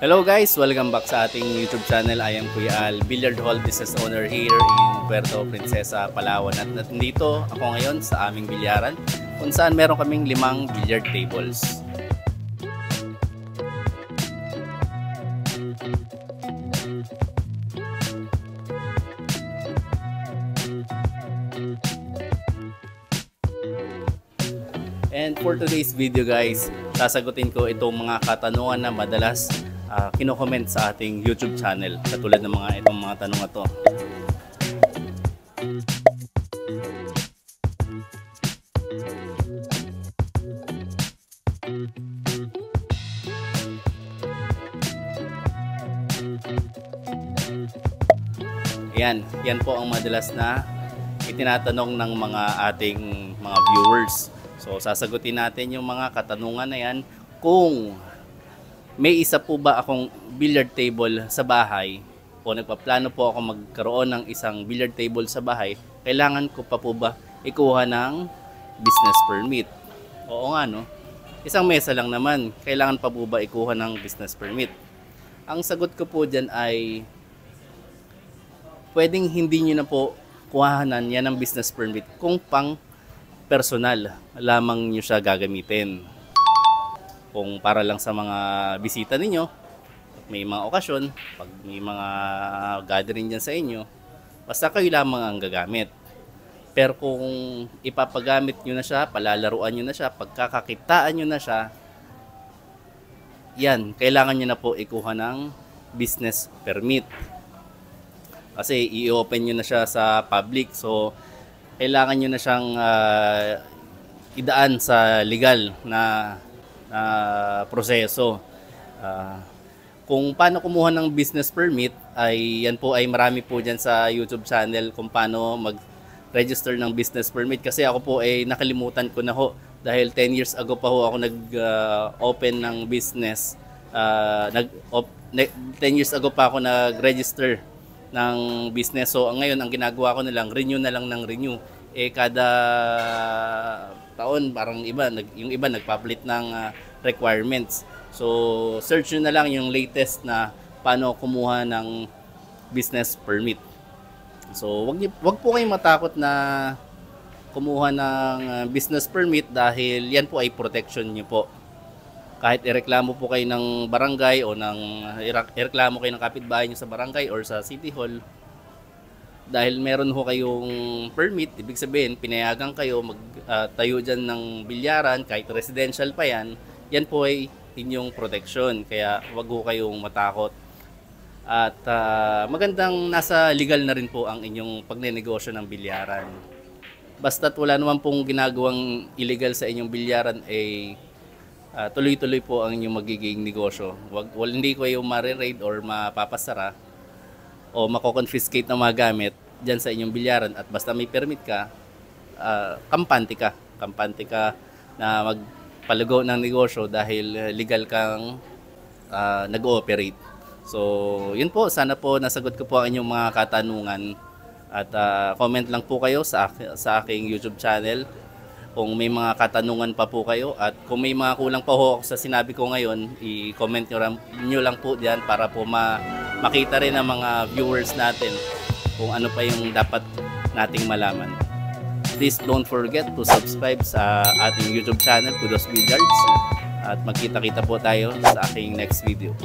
Hello guys! Welcome back sa ating YouTube channel. I am Kuya Al, Billiard Hall Business Owner here in Puerto Princesa, Palawan. At nandito ako ngayon sa aming bilyaran kung saan meron kaming 5 billiard tables. And for today's video guys, sasagutin ko itong mga katanungan na madalas kino-comment sa ating YouTube channel, katulad ng itong mga tanong na to. Yan po ang madalas na itinatanong ng mga ating mga viewers. So sasagutin natin yung mga katanungan na yan. Kung may isa po ba akong billiard table sa bahay o nagpaplano po ako magkaroon ng isang billiard table sa bahay, kailangan ko pa po ba ikuha ng business permit? Oo nga no, isang mesa lang naman, kailangan pa po ba ikuha ng business permit? Ang sagot ko po dyan ay pwedeng hindi nyo na po kuhanan yan ng business permit kung pang personal lamang nyo siya gagamitin. Kung para lang sa mga bisita ninyo, may mga okasyon, pag may mga gathering dyan sa inyo, basta kayo lamang ang gagamit. Pero kung ipapagamit nyo na siya, palalaruan nyo na siya, pagkakakitaan nyo na siya, yan, kailangan nyo na po ikuha ng business permit. Kasi i-open nyo na siya sa public, so kailangan nyo na siyang idaan sa legal na proseso. Kung paano kumuha ng business permit, ay yan po ay marami po dyan sa YouTube channel kung paano mag-register ng business permit. Kasi ako po ay nakalimutan ko na ho, dahil 10 years ago pa ho ako nag-open ng business. 10 years ago pa ako nag-register ng business. So ngayon ang ginagawa ko na lang, renew na lang ng renew. Kada taon parang yung iba nagpa-update ng requirements. So search nyo na lang yung latest na paano kumuha ng business permit. So wag po kayong matakot na kumuha ng business permit, dahil yan po ay protection nyo po. Kahit ireklamo po kayo ng barangay o ireklamo kayo ng kapitbahay nyo sa barangay or sa city hall, dahil meron ho kayong permit, ibig sabihin pinayagan kayo magtayo dyan ng bilyaran, kahit residential pa yan, yan po ay inyong protection. Kaya wag ho kayong matakot. At magandang nasa legal na rin po ang inyong pagnenegosyo ng bilyaran. Basta't wala naman pong ginagawang illegal sa inyong bilyaran, ay tuloy-tuloy po ang inyong magiging negosyo. Hindi ko kayo ma-raid or mapapasara o mako-confiscate ng mga gamit dyan sa inyong bilyaran. At basta may permit ka, kampante ka na magpalago ng negosyo dahil legal kang nag-ooperate. So yun po, sana po nasagot ko po ang inyong mga katanungan. At comment lang po kayo sa aking YouTube channel kung may mga katanungan pa po kayo, at kung may mga kulang pa ho sa sinabi ko ngayon, i-comment nyo lang po diyan para po makita rin ng mga viewers natin kung ano pa yung dapat nating malaman. Please don't forget to subscribe sa ating YouTube channel, Kudos Billiards, at magkita-kita po tayo sa aking next video.